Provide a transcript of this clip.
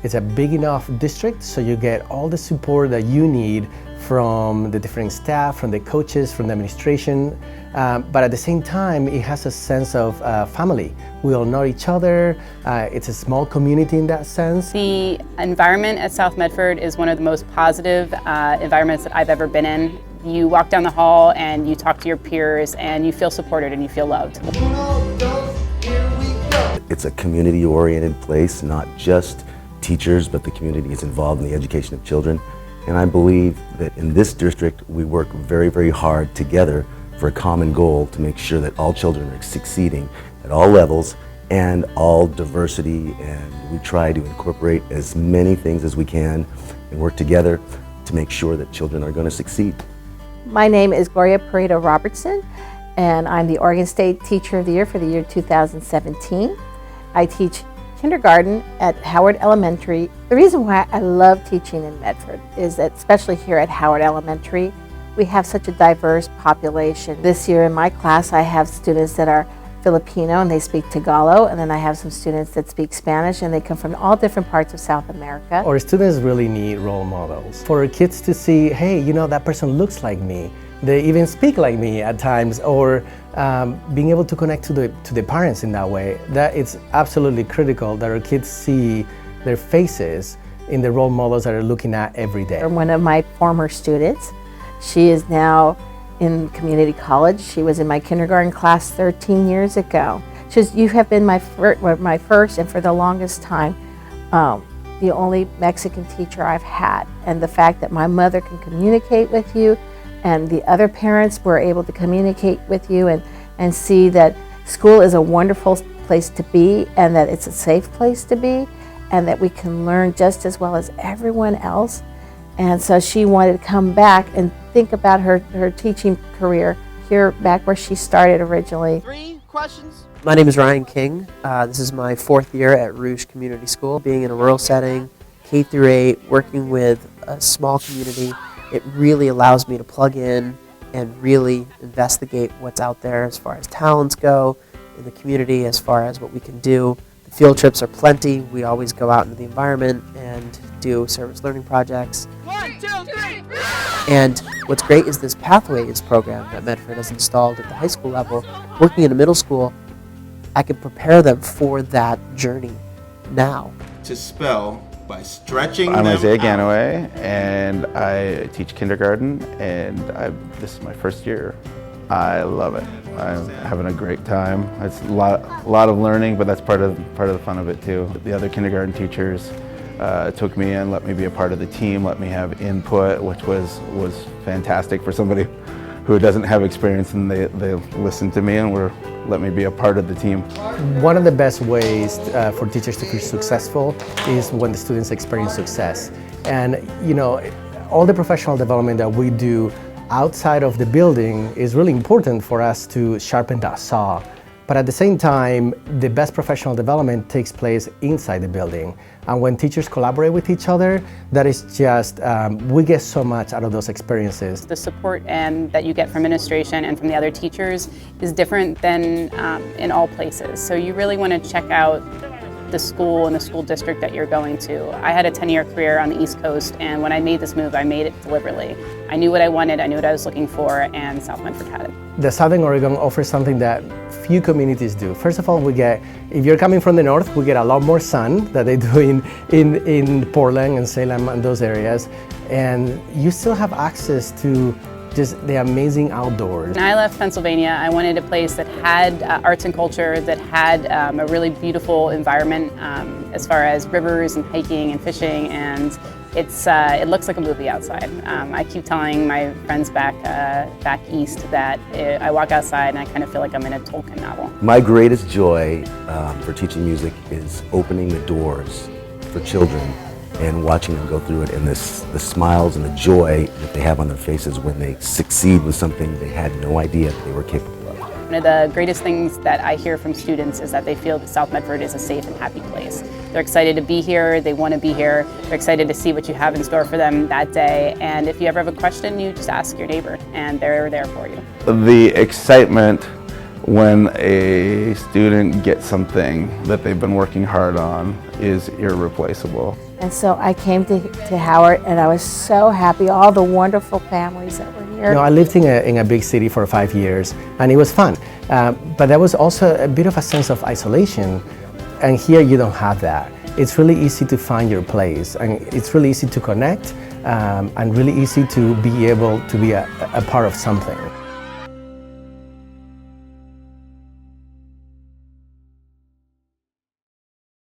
It's a big enough district, so you get all the support that you need from the different staff, from the coaches, from the administration, but at the same time, it has a sense of family. We all know each other. It's a small community in that sense. The environment at South Medford is one of the most positive environments that I've ever been in. You walk down the hall and you talk to your peers and you feel supported and you feel loved. It's a community-oriented place, not just teachers, but the community is involved in the education of children. And I believe that in this district, we work very, very hard together for a common goal to make sure that all children are succeeding at all levels and all diversity, and we try to incorporate as many things as we can and work together to make sure that children are going to succeed. My name is Gloria Pareto Robertson, and I'm the Oregon State Teacher of the Year for the year 2017. I teach kindergarten at Howard Elementary. The reason why I love teaching in Medford is that, especially here at Howard Elementary, we have such a diverse population. This year in my class I have students that are Filipino and they speak Tagalog, and then I have some students that speak Spanish and they come from all different parts of South America. Our students really need role models. For our kids to see, hey, you know, that person looks like me. They even speak like me at times, or being able to connect to the parents in that way. That it's absolutely critical that our kids see their faces in the role models that they're looking at every day. One of my former students, she is now in community college. She was in my kindergarten class 13 years ago. She says, you have been my first and for the longest time, the only Mexican teacher I've had. And the fact that my mother can communicate with you and the other parents were able to communicate with you and see that school is a wonderful place to be and that it's a safe place to be and that we can learn just as well as everyone else. And so she wanted to come back and think about her teaching career here back where she started originally. 3 questions. My name is Ryan King. This is my 4th year at Rouge Community School. Being in a rural setting, K through 8, working with a small community, it really allows me to plug in and really investigate what's out there as far as talents go in the community, as far as what we can do. The field trips are plenty. We always go out into the environment and do service learning projects. 1, 2, 3. And what's great is this Pathways program that Medford has installed at the high school level. Working in a middle school, I can prepare them for that journey now. To spell by stretching I'm them Isaiah out. Ganaway, and I teach kindergarten, and this is my first year. I love it. I'm having a great time. It's a lot of learning, but that's part of the fun of it too. The other kindergarten teachers took me in, let me be a part of the team, let me have input, which was fantastic for somebody who doesn't have experience, and they listened to me and let me be a part of the team. One of the best ways for teachers to be successful is when the students experience success. And you know, all the professional development that we do outside of the building is really important for us to sharpen that saw. But at the same time, the best professional development takes place inside the building. And when teachers collaborate with each other, that is just, we get so much out of those experiences. The support that you get from administration and from the other teachers is different than in all places. So you really want to check out the school and the school district that you're going to. I had a 10-year career on the East Coast, and when I made this move, I made it deliberately. I knew what I wanted, I knew what I was looking for, and South Medford had it. The Southern Oregon offers something that few communities do. First of all, if you're coming from the north, we get a lot more sun that they do in Portland and Salem and those areas, and you still have access to just the amazing outdoors. When I left Pennsylvania, I wanted a place that had arts and culture, that had a really beautiful environment as far as rivers and hiking and fishing, and it looks like a movie outside. I keep telling my friends back east that I walk outside and I kind of feel like I'm in a Tolkien novel. My greatest joy for teaching music is opening the doors for children and watching them go through it, and the smiles and the joy that they have on their faces when they succeed with something they had no idea that they were capable of. One of the greatest things that I hear from students is that they feel that South Medford is a safe and happy place. They're excited to be here, they want to be here, they're excited to see what you have in store for them that day, and if you ever have a question, you just ask your neighbor, and they're there for you. The excitement when a student gets something that they've been working hard on is irreplaceable. And so I came to Howard, and I was so happy, all the wonderful families that were here. You know, I lived in a big city for 5 years, and it was fun. But there was also a bit of a sense of isolation, and here you don't have that. It's really easy to find your place, and it's really easy to connect, and really easy to be able to be a part of something.